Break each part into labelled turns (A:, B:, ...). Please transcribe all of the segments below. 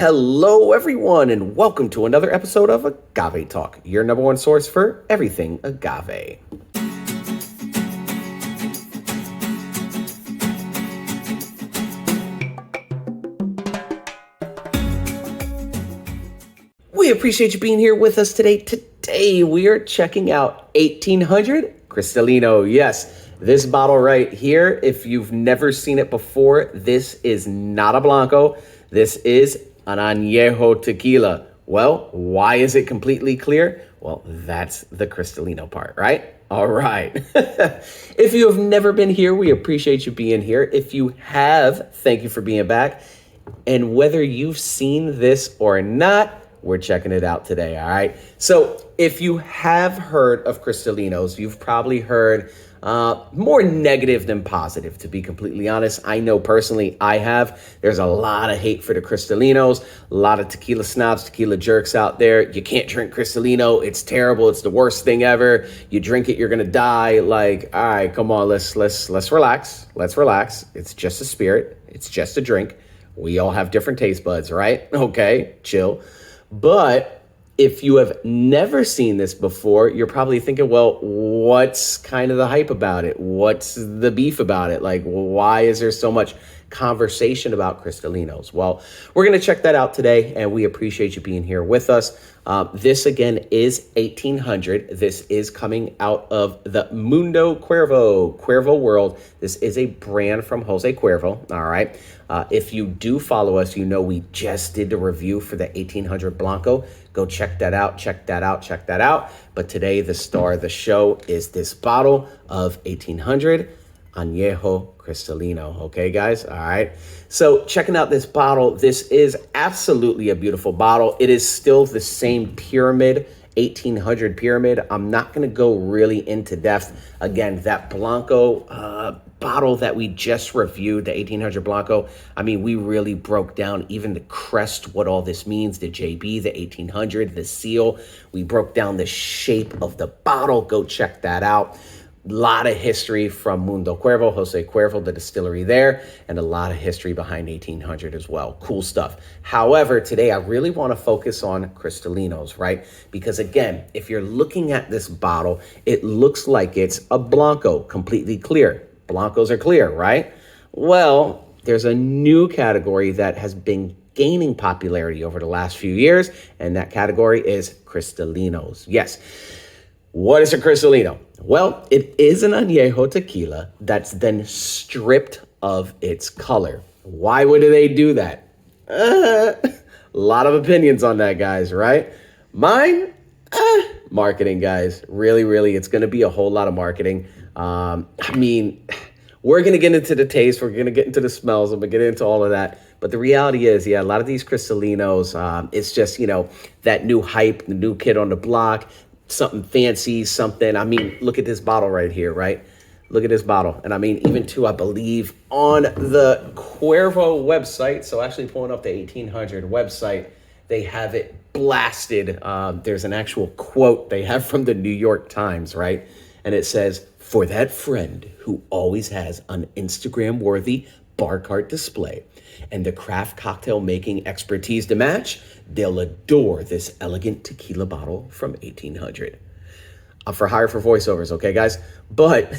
A: Hello, everyone, and welcome to another episode of Agave Talk, your number one source for everything agave. We appreciate you being here with us today. Today, we are checking out 1800 Cristalino. Yes, this bottle right here, if you've never seen it before, this is not a Blanco. This is an Añejo tequila. Well, why is it completely clear? Well, that's the Cristalino part, right? All right. If you have never been here, we appreciate you being here. If you have, thank you for being back. And whether you've seen this or not, we're checking it out today, all right? So if you have heard of Cristalinos, you've probably heard more negative than positive, to be completely honest. I know personally I have. There's a lot of hate for the Cristalinos, a lot of tequila snobs, tequila jerks out there. You can't drink Cristalino. It's terrible. It's the worst thing ever. You drink it, you're going to die. Like, all right, come on, let's relax. Let's relax. It's just a spirit. It's just a drink. We all have different taste buds, right? Okay, chill. But if you have never seen this before, you're probably thinking, well, what's kind of the hype about it? What's the beef about it? Like, why is there so much conversation about Cristalinos? Well, we're going to check that out today, and we appreciate you being here with us. This, again, is 1800. This is coming out of the Mundo Cuervo world. This is a brand from Jose Cuervo, all right? If you do follow us, you know we just did the review for the 1800 Blanco. Go check that out. But today, the star of the show is this bottle of 1800 Añejo Cristalino. Okay, guys? All right. So checking out this bottle, this is absolutely a beautiful bottle. It is still the same pyramid, 1800 pyramid. I'm not going to go really into depth. Again, that Blanco bottle that we just reviewed, the 1800 Blanco, I mean, we really broke down even the crest, what all this means, the JB, the 1800, the seal. We broke down the shape of the bottle. Go check that out. A lot of history from Mundo Cuervo, Jose Cuervo, the distillery there, and a lot of history behind 1800 as well. Cool stuff. However, today I really want to focus on Cristalinos, right? Because again, if you're looking at this bottle, it looks like it's a Blanco, completely clear. Blancos are clear, right? Well, there's a new category that has been gaining popularity over the last few years, and that category is Cristalinos. Yes. What is a Cristalino? Well, it is an Añejo tequila that's then stripped of its color. Why would they do that? A lot of opinions on that, guys, right? Mine? Marketing, guys. Really, it's going to be a whole lot of marketing. I mean, we're going to get into the taste. We're going to get into the smells. I'm going to get into all of that. But the reality is, yeah, a lot of these Cristalinos, it's just, that new hype, the new kid on the block, something fancy, something. I mean, look at this bottle right here, right? Look at this bottle. And I mean, even too, I believe on the Cuervo website, so actually pulling up the 1800 website, they have it blasted. There's an actual quote they have from the New York Times, right? And it says, "For that friend who always has an Instagram-worthy bar cart display and the craft cocktail making expertise to match, they'll adore this elegant tequila bottle from 1800. I'm for hire for voiceovers, okay, guys? But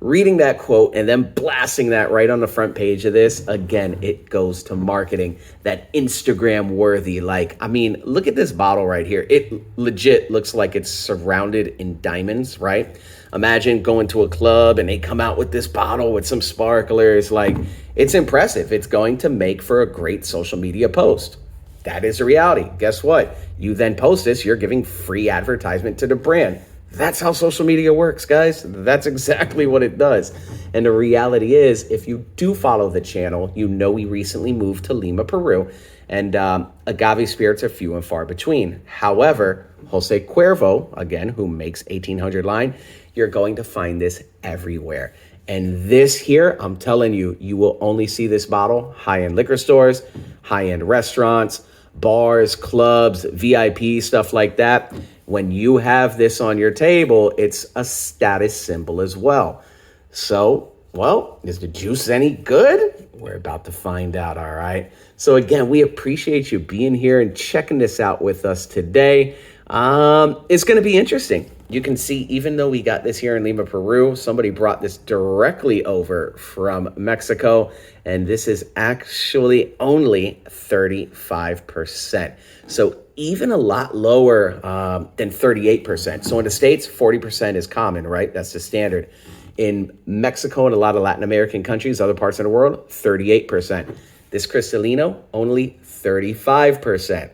A: reading that quote and then blasting that right on the front page of this, again, it goes to marketing, that Instagram worthy. Like, I mean, look at this bottle right here. It legit looks like it's surrounded in diamonds, right? Imagine going to a club and they come out with this bottle with some sparklers. Like, it's impressive. It's going to make for a great social media post. That is the reality. Guess what? You then post this, you're giving free advertisement to the brand. That's how social media works, guys. That's exactly what it does. And the reality is, if you do follow the channel, you know we recently moved to Lima, Peru, and agave spirits are few and far between. However, Jose Cuervo, again, who makes 1800 line, you're going to find this everywhere. And this here, I'm telling you, you will only see this bottle high-end liquor stores, high-end restaurants, bars, clubs, VIP, stuff like that. When you have this on your table, it's a status symbol as well. So Well, is the juice any good? We're about to find out, all right? So again, we appreciate you being here and checking this out with us today. It's going to be interesting. You can see, even though we got this here in Lima, Peru, somebody brought this directly over from Mexico, and this is actually only 35%. So even a lot lower than 38%. So in the States, 40% is common, right? That's the standard. In Mexico and a lot of Latin American countries, other parts of the world, 38%. This Cristalino, only 35%.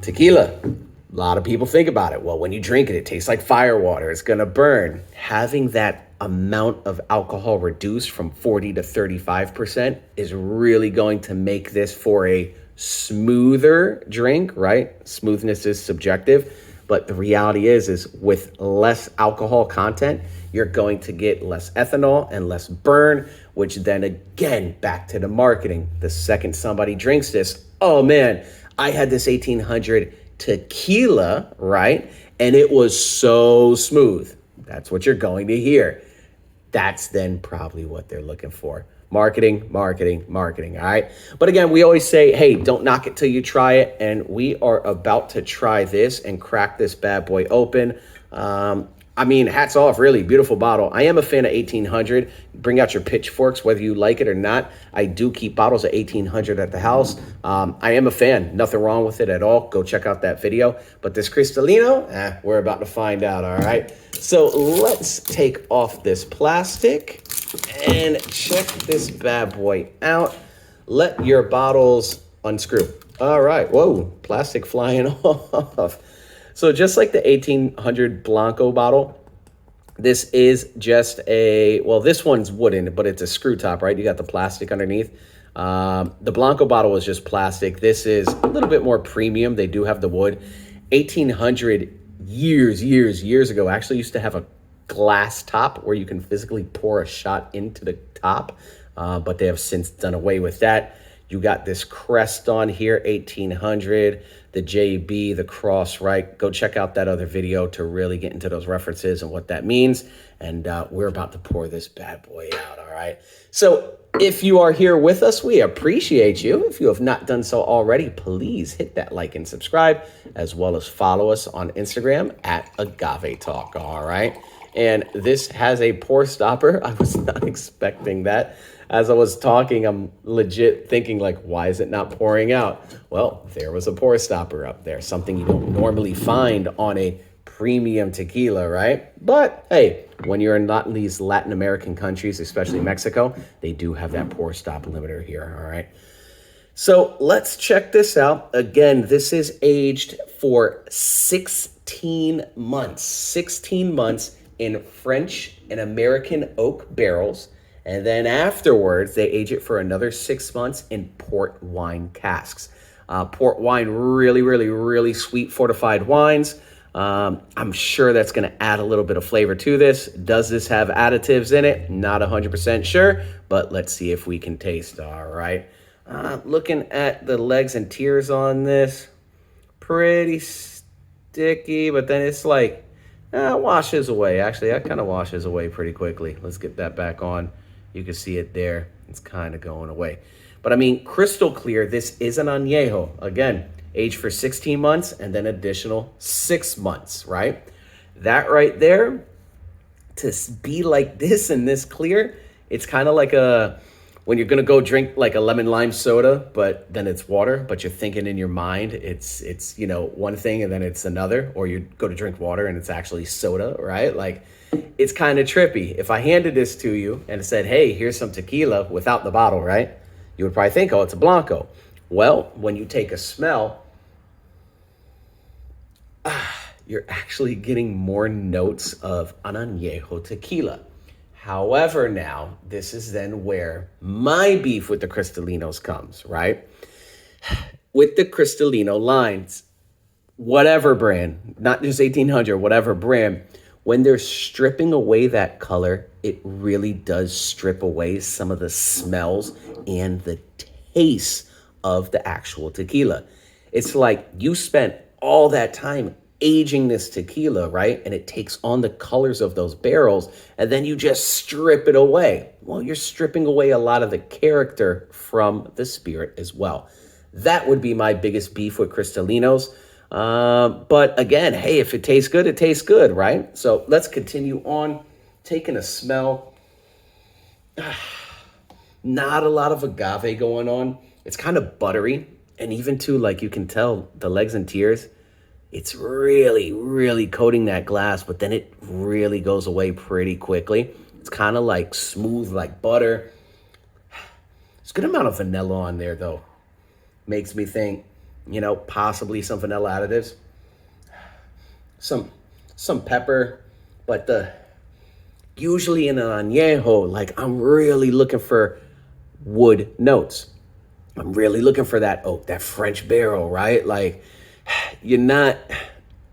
A: Tequila, a lot of people think about it. Well, when you drink it, it tastes like fire water. It's going to burn. Having that amount of alcohol reduced from 40 to 35% is really going to make this for a smoother drink, right? Smoothness is subjective. But the reality is with less alcohol content, you're going to get less ethanol and less burn, which then again, back to the marketing. The second somebody drinks this, oh man, I had this 1800 tequila, right? And it was so smooth. That's what you're going to hear. That's then probably what they're looking for. Marketing, marketing, marketing, all right? But again, we always say, hey, don't knock it till you try it. And we are about to try this and crack this bad boy open. I mean, hats off, really beautiful bottle. I am a fan of 1800. Bring out your pitchforks, whether you like it or not. I do keep bottles of 1800 at the house. I am a fan. Nothing wrong with it at all. Go check out that video. But this Cristalino, we're about to find out, all right? So let's take off this plastic and check this bad boy out. Let your bottles unscrew. All right. Whoa, plastic flying off. So just like the 1800 Blanco bottle, this is just well, this one's wooden, but it's a screw top, right? You got the plastic underneath. The Blanco bottle was just plastic. This is a little bit more premium. They do have the wood. 1800 years ago actually used to have a glass top where you can physically pour a shot into the top, but they have since done away with that. You got this crest on here, 1800, the JB, the cross, right? Go check out that other video to really get into those references and what that means. And we're about to pour this bad boy out, all right? So if you are here with us, we appreciate you. If you have not done so already, please hit that like and subscribe, as well as follow us on Instagram at Agave Talk, all right? And this has a pour stopper. I was not expecting that. As I was talking, I'm legit thinking like, why is it not pouring out? Well, there was a pour stopper up there, something you don't normally find on a premium tequila, right? But hey, when you're in these Latin American countries, especially Mexico, they do have that pour stop limiter here, all right? So let's check this out. Again, this is aged for 16 months. 16 months in French and American oak barrels. And then afterwards, they age it for another 6 months in port wine casks. Port wine, really sweet fortified wines. I'm sure that's going to add a little bit of flavor to this. Does this have additives in it? Not 100% sure, but let's see if we can taste. All right. Looking at the legs and tiers on this, pretty sticky, but then it's like, washes away. Actually, that kind of washes away pretty quickly. Let's get that back on. You can see it there. It's kind of going away. But I mean, crystal clear, this is an añejo. Again, aged for 16 months and then additional 6 months, right? That right there, to be like this and this clear, it's kind of like when you're going to go drink like a lemon lime soda, but then it's water, but you're thinking in your mind, it's one thing and then it's another, or you go to drink water and it's actually soda, right? Like, it's kind of trippy. If I handed this to you and said, hey, here's some tequila without the bottle, right? You would probably think, oh, it's a Blanco. Well, when you take a smell, you're actually getting more notes of an añejo tequila. However, now, this is then where my beef with the Cristalinos comes, right? With the Cristalino lines, whatever brand, not just 1800, whatever brand, when they're stripping away that color, it really does strip away some of the smells and the taste of the actual tequila. It's like you spent all that time aging this tequila, right? And it takes on the colors of those barrels, and then you just strip it away. Well, you're stripping away a lot of the character from the spirit as well. That would be my biggest beef with Cristalinos. But again, hey, if it tastes good, it tastes good, right? So let's continue on. Taking a smell. Not a lot of agave going on. It's kind of buttery. And even too, like you can tell, the legs and tears, it's really, really coating that glass, but then it really goes away pretty quickly. It's kind of like smooth, like butter. There's a good amount of vanilla on there, though. Makes me think, possibly some vanilla additives. Some pepper, but usually in an añejo, like I'm really looking for wood notes. I'm really looking for that oak, that French barrel, right? Like you're not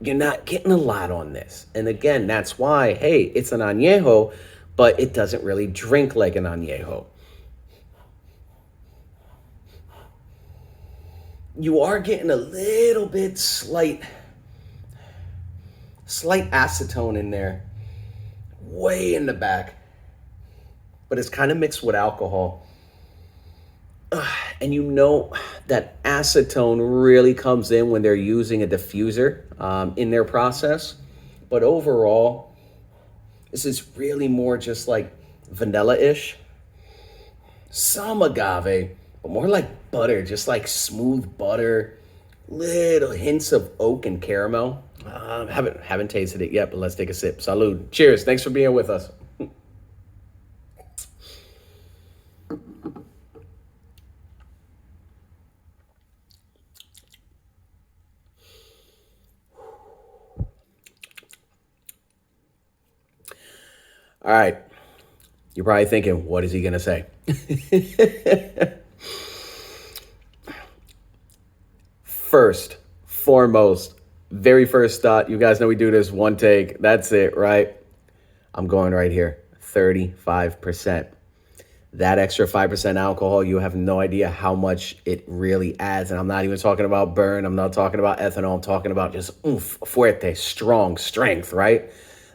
A: getting a lot on this. And again, that's why, hey, it's an añejo, but it doesn't really drink like an añejo. You are getting a little bit slight acetone in there, way in the back, but it's kind of mixed with alcohol. And that acetone really comes in when they're using a diffuser in their process. But overall, this is really more just like vanilla-ish. Some agave, but more like butter, just like smooth butter, little hints of oak and caramel. Haven't tasted it yet, but let's take a sip. Salud. Cheers. Thanks for being with us. All right. You're probably thinking, what is he going to say? First, foremost, very first thought, you guys know we do this one take. That's it, right? I'm going right here, 35%. That extra 5% alcohol, you have no idea how much it really adds. And I'm not even talking about burn. I'm not talking about ethanol. I'm talking about just fuerte, strong strength, right?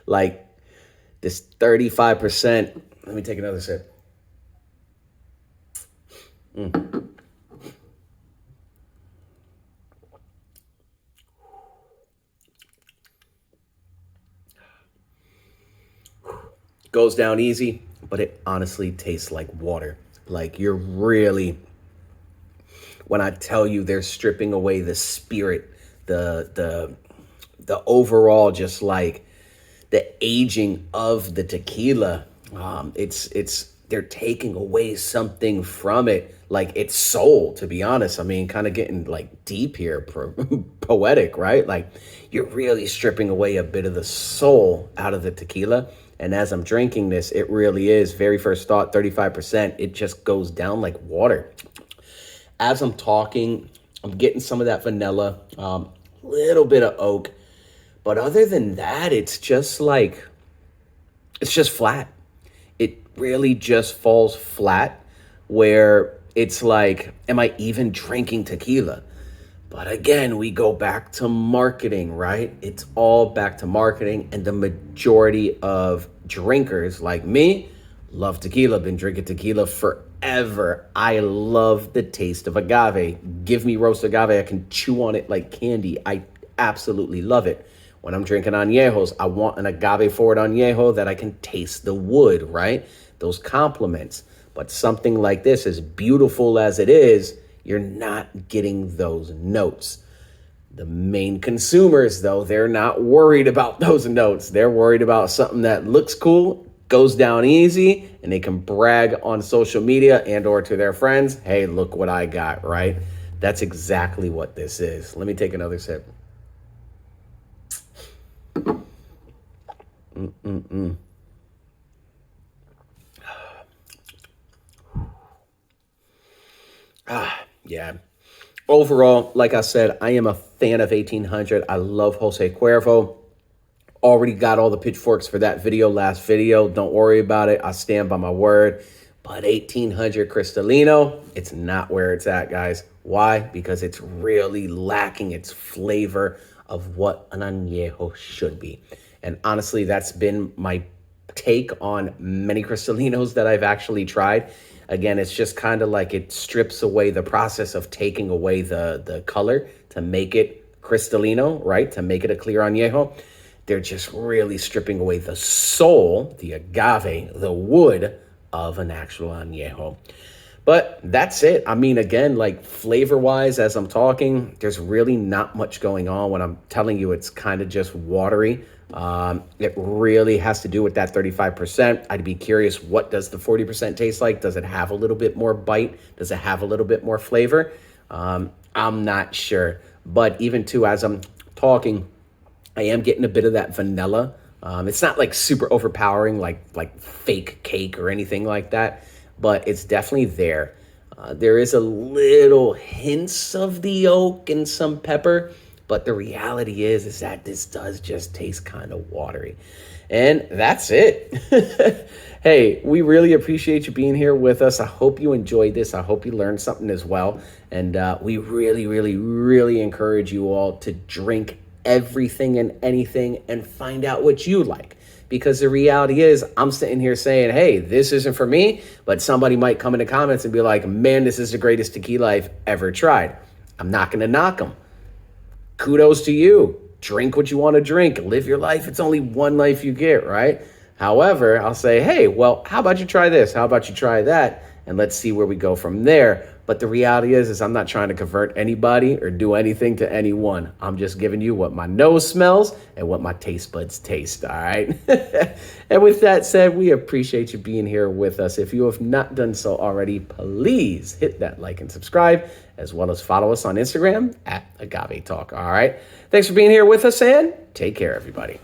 A: Like this 35%. Let me take another sip. Goes down easy, but it honestly tastes like water. Like you're really, when I tell you they're stripping away the spirit, the overall, just like the aging of the tequila, they're taking away something from it, like its soul, to be honest. I mean, kind of getting like deep here, poetic, right? Like you're really stripping away a bit of the soul out of the tequila. And as I'm drinking this, it really is, very first thought, 35%. It just goes down like water. As I'm talking, I'm getting some of that vanilla, little bit of oak. But other than that, it's just flat. It really just falls flat, where it's like, am I even drinking tequila? But again, we go back to marketing, right? It's all back to marketing. And the majority of drinkers like me love tequila, been drinking tequila forever. I love the taste of agave. Give me roast agave, I can chew on it like candy. I absolutely love it. When I'm drinking añejos, I want an agave forward añejo that I can taste the wood, right? Those complements. But something like this, as beautiful as it is, you're not getting those notes. The main consumers, though, they're not worried about those notes. They're worried about something that looks cool, goes down easy, and they can brag on social media and or to their friends, hey, look what I got, right? That's exactly what this is. Let me take another sip. Yeah. Overall, like I said, I am a fan of 1800. I love Jose Cuervo. Already got all the pitchforks for that video, last video. Don't worry about it. I stand by my word. But 1800 Cristalino, it's not where it's at, guys. Why? Because it's really lacking its flavor of what an añejo should be. And honestly, that's been my take on many Cristalinos that I've actually tried. Again, it's just kind of like it strips away the process of taking away the color to make it Cristalino, right? To make it a clear añejo. They're just really stripping away the soul, the agave, the wood of an actual añejo. But that's it. I mean, again, like flavor-wise, as I'm talking, there's really not much going on. When I'm telling you, it's kind of just watery. It really has to do with that 35%. I'd be curious, what does the 40% taste like? Does it have a little bit more bite? Does it have a little bit more flavor? I'm not sure. But even too, as I'm talking, I am getting a bit of that vanilla. It's not like super overpowering, like fake cake or anything like that, but it's definitely there. There is a little hints of the oak and some pepper, but the reality is that this does just taste kind of watery. And that's it. Hey, we really appreciate you being here with us. I hope you enjoyed this. I hope you learned something as well. And we really, really, really encourage you all to drink everything and anything and find out what you like. Because the reality is, I'm sitting here saying, hey, this isn't for me, but somebody might come in the comments and be like, man, this is the greatest tequila I've ever tried. I'm not going to knock them. Kudos to you. Drink what you want to drink. Live your life. It's only one life you get, right? However, I'll say, hey, well, how about you try this? How about you try that? And let's see where we go from there. But the reality is I'm not trying to convert anybody or do anything to anyone. I'm just giving you what my nose smells and what my taste buds taste, all right? And with that said, we appreciate you being here with us. If you have not done so already, please hit that like and subscribe, as well as follow us on Instagram at Agave Talk, all right? Thanks for being here with us, and take care, everybody.